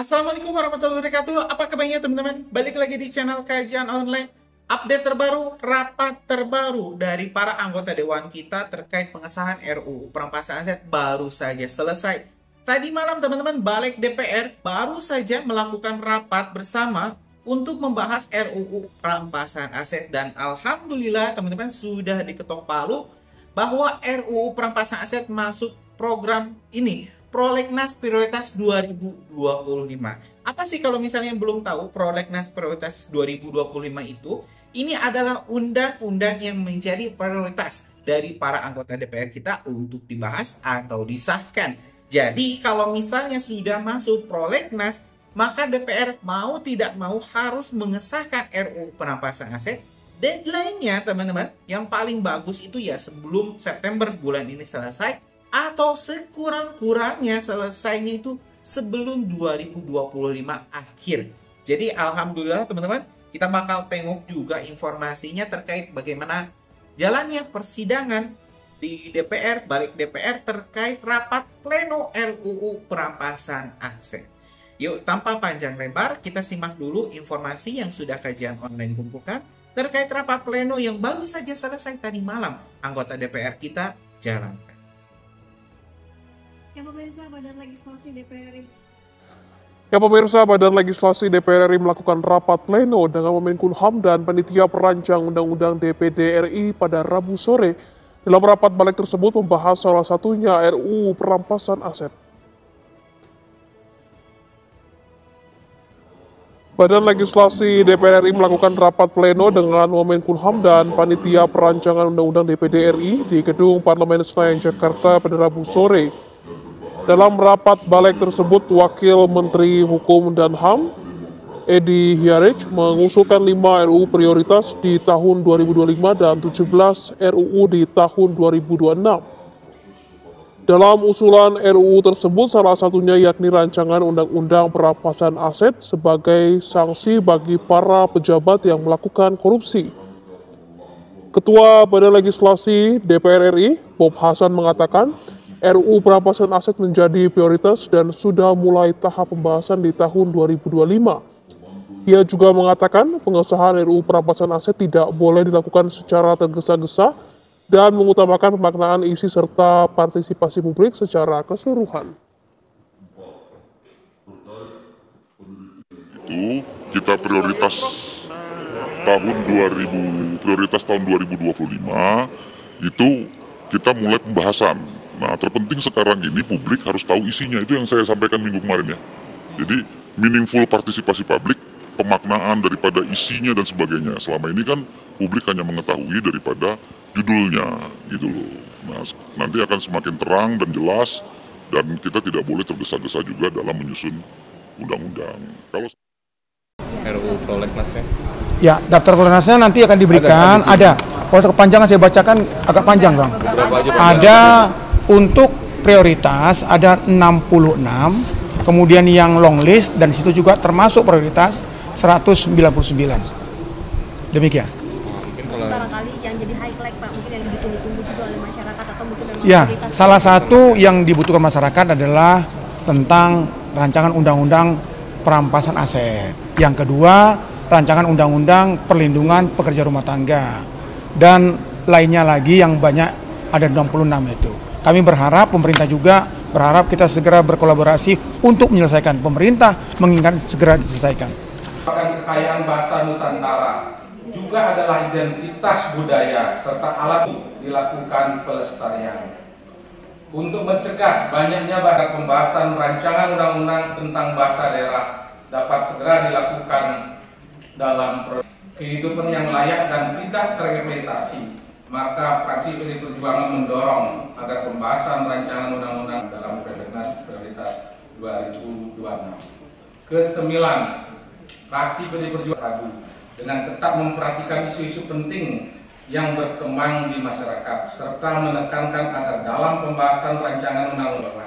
Assalamualaikum warahmatullahi wabarakatuh. Apa kabarnya teman-teman? Balik lagi di channel Kajian Online. Update terbaru, rapat terbaru dari para anggota Dewan kita terkait pengesahan RUU Perampasan Aset baru saja selesai. Tadi malam teman-teman, Balik DPR baru saja melakukan rapat bersama untuk membahas RUU Perampasan Aset. Dan Alhamdulillah teman-teman sudah diketok palu bahwa RUU Perampasan Aset masuk program ini, Prolegnas Prioritas 2025. Apa sih kalau misalnya yang belum tahu Prolegnas Prioritas 2025 itu? Ini adalah undang-undang yang menjadi prioritas dari para anggota DPR kita untuk dibahas atau disahkan. Jadi kalau misalnya sudah masuk Prolegnas, maka DPR mau tidak mau harus mengesahkan RUU Perampasan Aset. Deadline-nya teman-teman, yang paling bagus itu ya sebelum September bulan ini selesai, atau sekurang-kurangnya selesainya itu sebelum 2025 akhir. Jadi alhamdulillah teman-teman, kita bakal tengok juga informasinya terkait bagaimana jalannya persidangan di DPR, Balik DPR terkait rapat pleno RUU Perampasan Aset. Yuk, tanpa panjang lebar, kita simak dulu informasi yang sudah Kajian Online kumpulkan terkait rapat pleno yang baru saja selesai tadi malam anggota DPR kita jalankan. Pemirsa, Badan Legislasi DPR RI. Pemirsa, Badan Legislasi DPR RI melakukan rapat pleno dengan Menkumham dan Panitia Perancang Undang-Undang DPD RI pada Rabu sore. Dalam rapat balik tersebut membahas salah satunya RUU Perampasan Aset. Badan Legislasi DPR RI melakukan rapat pleno dengan Menkumham dan Panitia Perancangan Undang-Undang DPD RI di Gedung Parlemen Senayan, Jakarta pada Rabu sore. Dalam rapat balik tersebut, Wakil Menteri Hukum dan HAM, Edi Hiarij, mengusulkan 5 RUU prioritas di tahun 2025 dan 17 RUU di tahun 2026. Dalam usulan RUU tersebut, salah satunya yakni rancangan Undang-Undang Perampasan Aset sebagai sanksi bagi para pejabat yang melakukan korupsi. Ketua Badan Legislasi DPR RI, Bob Hasan, mengatakan RUU Perampasan Aset menjadi prioritas dan sudah mulai tahap pembahasan di tahun 2025. Ia juga mengatakan pengesahan RUU Perampasan Aset tidak boleh dilakukan secara tergesa-gesa dan mengutamakan pemaknaan isi serta partisipasi publik secara keseluruhan. Itu kita prioritas tahun 2025 itu kita mulai pembahasan. Nah, terpenting sekarang ini publik harus tahu isinya, itu yang saya sampaikan minggu kemarin ya. Jadi meaningful partisipasi publik, pemaknaan daripada isinya dan sebagainya. Selama ini kan publik hanya mengetahui daripada judulnya gitu loh. Nah, nanti akan semakin terang dan jelas dan kita tidak boleh tergesa-gesa juga dalam menyusun undang-undang. Kalau RUU Prolegnasnya? Ya, daftar prolegnasnya nanti akan diberikan. Ada. Kalau kepanjangan saya bacakan agak panjang, Bang. Ada untuk prioritas ada 66, kemudian yang long list dan situ juga termasuk prioritas 199. Demikian. Barangkali yang jadi highlight Pak, mungkin yang ditunggu-tunggu juga oleh masyarakat atau mungkin memang ya, salah satu yang dibutuhkan masyarakat adalah tentang rancangan undang-undang perampasan aset. Yang kedua, rancangan undang-undang perlindungan pekerja rumah tangga. Dan lainnya lagi yang banyak, ada 66 itu. Kami berharap, pemerintah juga berharap kita segera berkolaborasi untuk menyelesaikan. Pemerintah menginginkan segera diselesaikan. Kekayaan bahasa Nusantara juga adalah identitas budaya serta alat dilakukan pelestarian. Untuk mencegah banyaknya bahasa pembahasan rancangan undang-undang tentang bahasa daerah dapat segera dilakukan dalam kehidupan yang layak dan tidak terimplementasi. Maka fraksi PD Perjuangan mendorong agar pembahasan rancangan undang-undang dalam Prolegnas Prioritas 2026. Kesembilan, fraksi PD Perjuangan ragu dengan tetap memperhatikan isu-isu penting yang berkembang di masyarakat serta menekankan agar dalam pembahasan rancangan undang-undang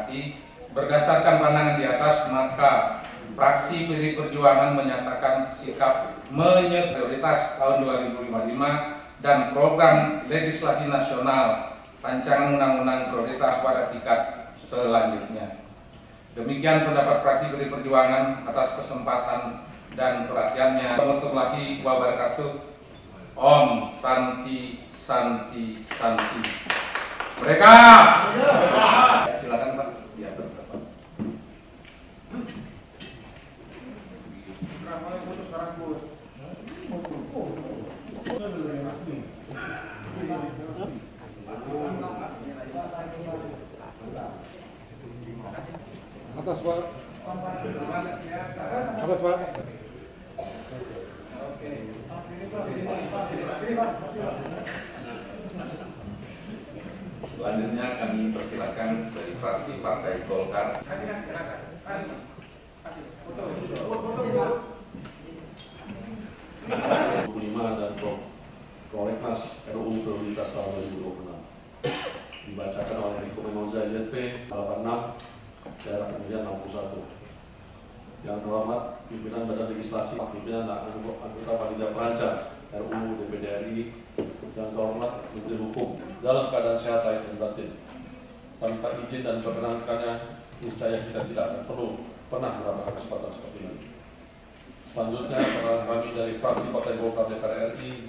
berdasarkan pandangan di atas, maka fraksi PD Perjuangan menyatakan sikap menyetujui prioritas tahun 2055 dan program legislasi nasional rancangan undang-undang prioritas pada tingkat selanjutnya. Demikian pendapat fraksi PDI Perjuangan atas kesempatan dan perhatiannya. Warahmatullahi wabarakatuh. Om Santi Santi Santi. Mereka. Ya, silakan Pak. Diatur Pak. Atas Pak. Atas Pak. Selanjutnya kami persilakan dari fraksi Partai Golkar. 25 dan Prolegnas RUU Prioritas tahun 2026 dibacakan oleh Riko Menoza ZP 86 daerah pemilihan 61. Yang terhormat pimpinan Badan Legislasi, pimpinan anggota panitia perancang RUU DPD RI, yang terhormat Menteri Hukum, dalam keadaan sehat lahir dan batin. Tanpa izin dan perkenankannya, niscaya kita tidak akan perlu pernah mendapatkan kesempatan seperti ini. Selanjutnya, peran kami dari fraksi Partai Golkar DPR RI,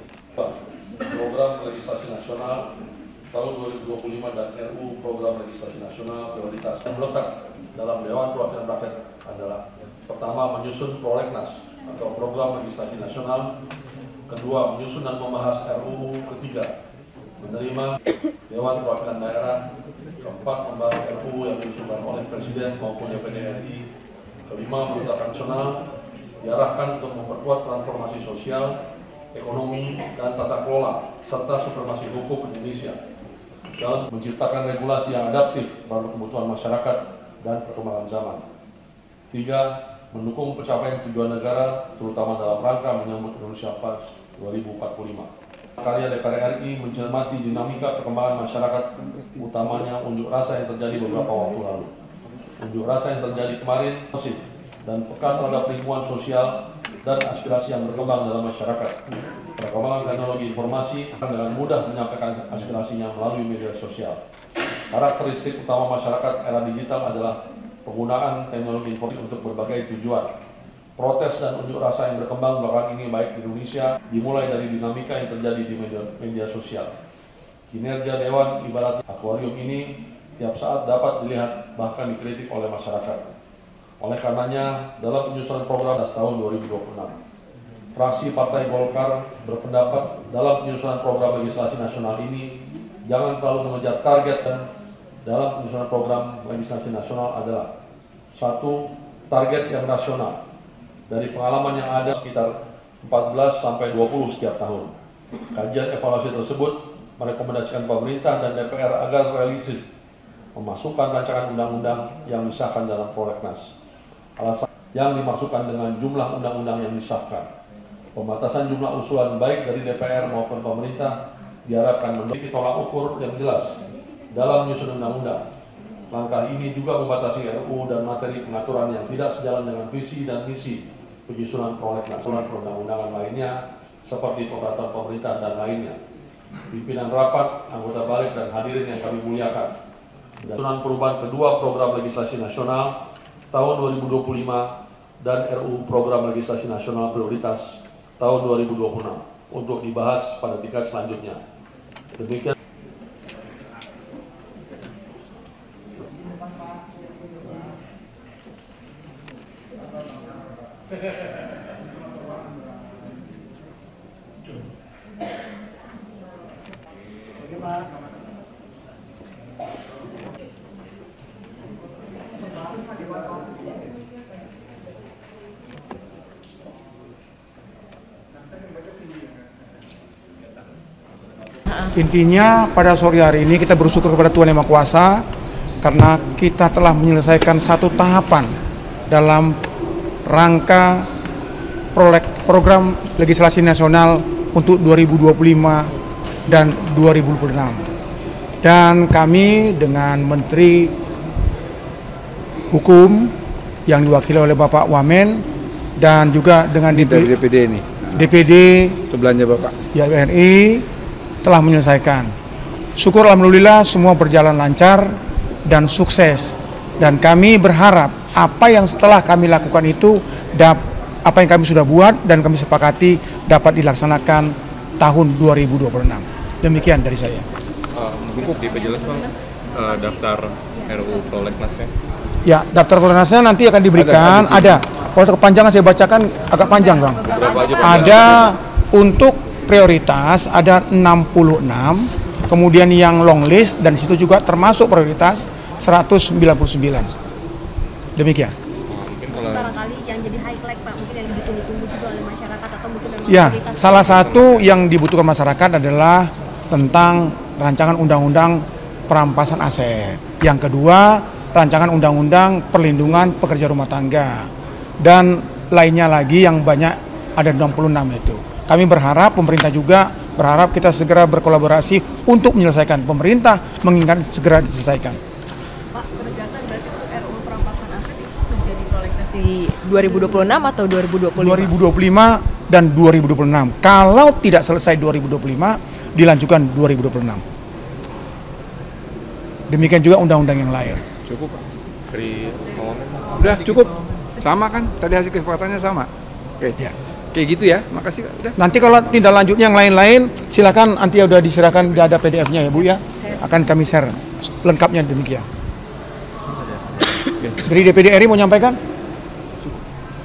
program legislasi nasional tahun 2025 dan RUU program legislasi nasional prioritas yang melekat dalam Dewan Perwakilan Rakyat adalah: pertama, menyusun prolegnas atau program legislasi nasional; kedua, menyusun dan membahas RUU; ketiga, menerima Dewan Perwakilan Daerah; keempat, membahas RUU yang diusulkan oleh Presiden maupun DPD RI; kelima, menetapkan nasional diarahkan untuk memperkuat transformasi sosial, ekonomi, dan tata kelola serta supremasi hukum Indonesia dan menciptakan regulasi yang adaptif terhadap kebutuhan masyarakat dan perkembangan zaman. 3. Mendukung pencapaian tujuan negara, terutama dalam rangka menyambut Indonesia Pas 2045. Karya DPR RI mencermati dinamika perkembangan masyarakat, utamanya unjuk rasa yang terjadi beberapa waktu lalu. Unjuk rasa yang terjadi kemarin masif dan peka terhadap lingkungan sosial dan aspirasi yang berkembang dalam masyarakat. Perkembangan teknologi informasi dengan mudah menyampaikan aspirasinya melalui media sosial. Karakteristik utama masyarakat era digital adalah penggunaan teknologi informasi untuk berbagai tujuan. Protes dan unjuk rasa yang berkembang belakangan ini baik di Indonesia dimulai dari dinamika yang terjadi di media sosial. Kinerja Dewan ibarat akuarium ini tiap saat dapat dilihat bahkan dikritik oleh masyarakat. Oleh karenanya, dalam penyusunan program tahun 2026, fraksi Partai Golkar berpendapat dalam penyusunan program legislasi nasional ini jangan terlalu mengejar target, dan dalam penyusunan program legislasi nasional adalah: 1. Target yang rasional. Dari pengalaman yang ada sekitar 14-20 setiap tahun. Kajian evaluasi tersebut merekomendasikan pemerintah dan DPR agar realistis memasukkan rancangan undang-undang yang disahkan dalam prolegnas. Alasan yang dimaksudkan dengan jumlah undang-undang yang disahkan. Pembatasan jumlah usulan baik dari DPR maupun pemerintah diharapkan memiliki tolak ukur yang jelas dalam menyusun undang-undang. Langkah ini juga membatasi RUU dan materi pengaturan yang tidak sejalan dengan visi dan misi penyusunan prolegnas perundang-undangan lainnya seperti peraturan pemerintah dan lainnya. Pimpinan rapat, anggota balik, dan hadirin yang kami muliakan, penyusunan perubahan kedua program legislasi nasional tahun 2025 dan RUU program legislasi nasional prioritas tahun 2026 untuk dibahas pada tingkat selanjutnya. Demikian. Intinya pada sore hari ini kita bersyukur kepada Tuhan Yang Maha Kuasa karena kita telah menyelesaikan satu tahapan dalam rangka program legislasi nasional untuk 2025 dan 2026. Dan kami dengan Menteri Hukum yang diwakili oleh Bapak Wamen dan juga dengan DPD ini. DPD Sebelahnya Bapak. Ya, RI telah menyelesaikan. Syukur alhamdulillah semua berjalan lancar dan sukses. Dan kami berharap apa yang setelah kami lakukan itu, apa yang kami sudah buat dan kami sepakati dapat dilaksanakan tahun 2026. Demikian dari saya. Mungkin diperjelas Bang, daftar RUU Prolegnasnya. Ya, daftar prolegnasnya nanti akan diberikan. Ada. Kalau kepanjangan saya bacakan agak panjang, Bang. Ada untuk prioritas ada 66, kemudian yang long list dan situ juga termasuk prioritas 199. Demikian. Barangkali yang jadi highlight Pak, mungkin yang ditunggu-tunggu juga oleh masyarakat atau mungkin memang Ya, prioritas. salah satu yang dibutuhkan masyarakat adalah tentang rancangan undang-undang perampasan aset. Yang kedua, rancangan undang-undang perlindungan pekerja rumah tangga. Dan lainnya lagi yang banyak, ada 66 itu. Kami berharap, pemerintah juga berharap kita segera berkolaborasi untuk menyelesaikan. Pemerintah menginginkan segera diselesaikan. Pak, penegasan berarti untuk RUU perampasan aset itu menjadi prolegnas di 2026 atau 2025? 2025 dan 2026. Kalau tidak selesai 2025, dilanjutkan 2026. Demikian juga undang-undang yang lain. Cukup Pak. Udah cukup. Sama kan? Tadi hasil kesepakatannya sama. Oke. Ya. Kayak gitu ya. Makasih. Udah. Nanti kalau tindak lanjutnya yang lain-lain, silakan nanti udah diserahkan, udah ada PDF-nya ya Bu ya. Akan kami share lengkapnya demikian. Dari DPD RI mau nyampaikan?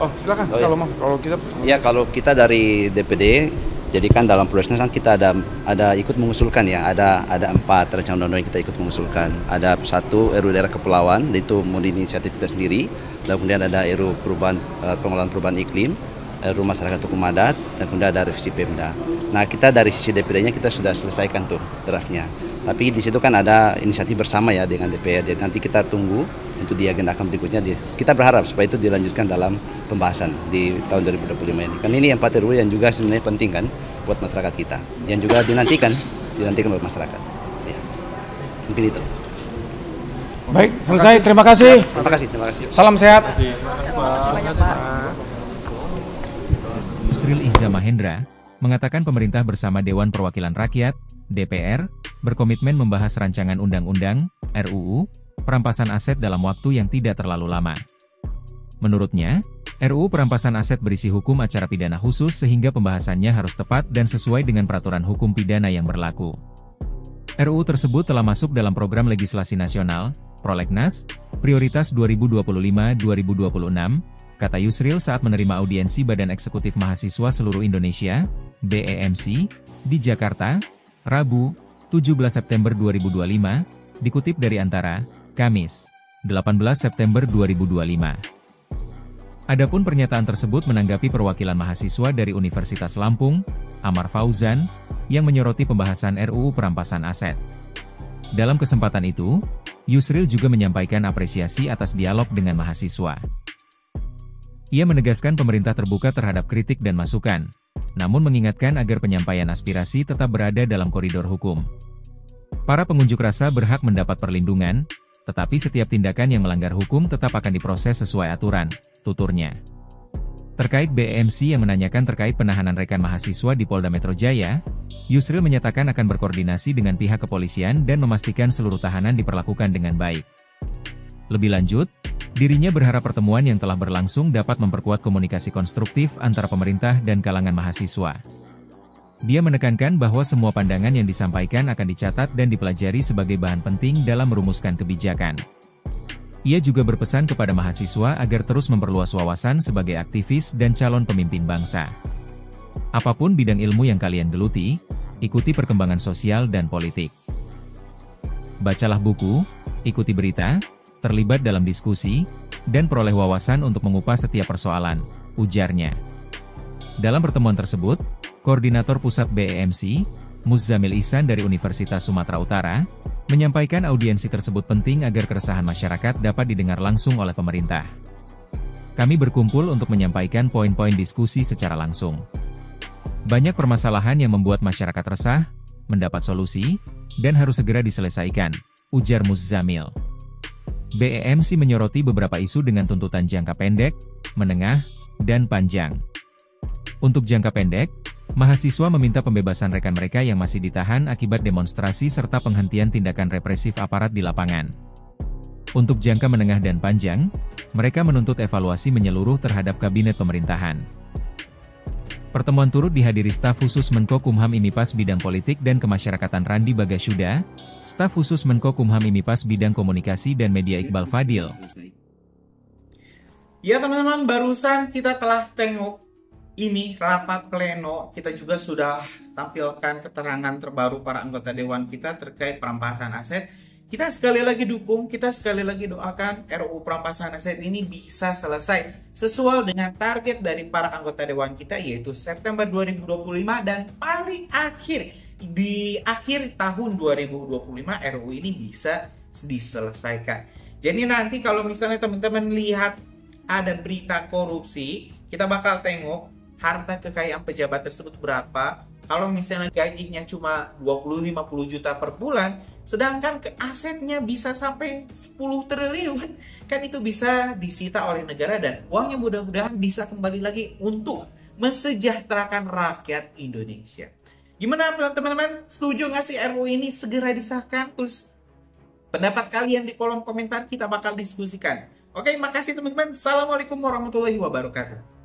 Oh, silakan. Oh, ya. Kalau kita Ya, kalau kita dari DPD, jadi kan dalam prosesnya kan kita ada ikut mengusulkan ya, ada 4 rancangan undang-undang yang kita ikut mengusulkan. Ada 1 RUU daerah kepulauan, itu murni inisiatif kita sendiri. Kemudian ada RUU pengelolaan perubahan iklim, RUU masyarakat hukum adat, dan kemudian ada revisi Pemda. Nah, kita dari sisi DPD-nya kita sudah selesaikan tuh draftnya. Tapi di situ kan ada inisiatif bersama ya dengan DPR. Jadi nanti kita tunggu untuk diagendakan berikutnya. Kita berharap supaya itu dilanjutkan dalam pembahasan di tahun 2025 ini. Kan ini 4 RUU yang juga sebenarnya penting kan buat masyarakat kita. Yang juga dinantikan buat masyarakat. Ya. Mungkin itu. Baik, selesai. Terima kasih. Terima kasih. Salam sehat. Yusril Ihza Mahendra mengatakan pemerintah bersama Dewan Perwakilan Rakyat, DPR, berkomitmen membahas rancangan undang-undang, RUU, perampasan aset dalam waktu yang tidak terlalu lama. Menurutnya, RUU perampasan aset berisi hukum acara pidana khusus sehingga pembahasannya harus tepat dan sesuai dengan peraturan hukum pidana yang berlaku. RUU tersebut telah masuk dalam program legislasi nasional, Prolegnas, Prioritas 2025-2026, kata Yusril saat menerima audiensi Badan Eksekutif Mahasiswa Seluruh Indonesia, BEMC, di Jakarta, Rabu, 17 September 2025, dikutip dari Antara, Kamis, 18 September 2025. Adapun pernyataan tersebut menanggapi perwakilan mahasiswa dari Universitas Lampung, Amar Fauzan, yang menyoroti pembahasan RUU perampasan aset. Dalam kesempatan itu, Yusril juga menyampaikan apresiasi atas dialog dengan mahasiswa. Ia menegaskan pemerintah terbuka terhadap kritik dan masukan, namun mengingatkan agar penyampaian aspirasi tetap berada dalam koridor hukum. Para pengunjuk rasa berhak mendapat perlindungan, tetapi setiap tindakan yang melanggar hukum tetap akan diproses sesuai aturan, tuturnya. Terkait BEMC yang menanyakan terkait penahanan rekan mahasiswa di Polda Metro Jaya, Yusril menyatakan akan berkoordinasi dengan pihak kepolisian dan memastikan seluruh tahanan diperlakukan dengan baik. Lebih lanjut, dirinya berharap pertemuan yang telah berlangsung dapat memperkuat komunikasi konstruktif antara pemerintah dan kalangan mahasiswa. Dia menekankan bahwa semua pandangan yang disampaikan akan dicatat dan dipelajari sebagai bahan penting dalam merumuskan kebijakan. Ia juga berpesan kepada mahasiswa agar terus memperluas wawasan sebagai aktivis dan calon pemimpin bangsa. Apapun bidang ilmu yang kalian geluti, ikuti perkembangan sosial dan politik. Bacalah buku, ikuti berita, terlibat dalam diskusi, dan peroleh wawasan untuk mengupas setiap persoalan, ujarnya. Dalam pertemuan tersebut, Koordinator Pusat BEMC, Muzzamil Ihsan dari Universitas Sumatera Utara, menyampaikan audiensi tersebut penting agar keresahan masyarakat dapat didengar langsung oleh pemerintah. Kami berkumpul untuk menyampaikan poin-poin diskusi secara langsung. Banyak permasalahan yang membuat masyarakat resah, mendapat solusi, dan harus segera diselesaikan, ujar Muzzamil. BEMC menyoroti beberapa isu dengan tuntutan jangka pendek, menengah, dan panjang. Untuk jangka pendek, mahasiswa meminta pembebasan rekan mereka yang masih ditahan akibat demonstrasi serta penghentian tindakan represif aparat di lapangan. Untuk jangka menengah dan panjang, mereka menuntut evaluasi menyeluruh terhadap kabinet pemerintahan. Pertemuan turut dihadiri staf khusus Menko Kumham IMIPAS Bidang Politik dan Kemasyarakatan Randi Bagashuda, staf khusus Menko Kumham IMIPAS Bidang Komunikasi dan Media Iqbal Fadil. Ya teman-teman, barusan kita telah tengok ini rapat pleno. Kita juga sudah tampilkan keterangan terbaru para anggota dewan kita terkait perampasan aset. Kita sekali lagi dukung, kita sekali lagi doakan RUU perampasan aset ini bisa selesai sesuai dengan target dari para anggota dewan kita, yaitu September 2025, dan paling akhir di akhir tahun 2025 RUU ini bisa diselesaikan. Jadi nanti kalau misalnya teman-teman lihat ada berita korupsi, kita bakal tengok harta kekayaan pejabat tersebut berapa. Kalau misalnya gajinya cuma 20-50 juta per bulan, sedangkan ke asetnya bisa sampai 10 triliun, kan itu bisa disita oleh negara dan uangnya mudah-mudahan bisa kembali lagi untuk mensejahterakan rakyat Indonesia. Gimana teman-teman? Setuju nggak sih RUU ini segera disahkan? Tulis pendapat kalian di kolom komentar, kita bakal diskusikan. Oke, makasih teman-teman. Assalamualaikum warahmatullahi wabarakatuh.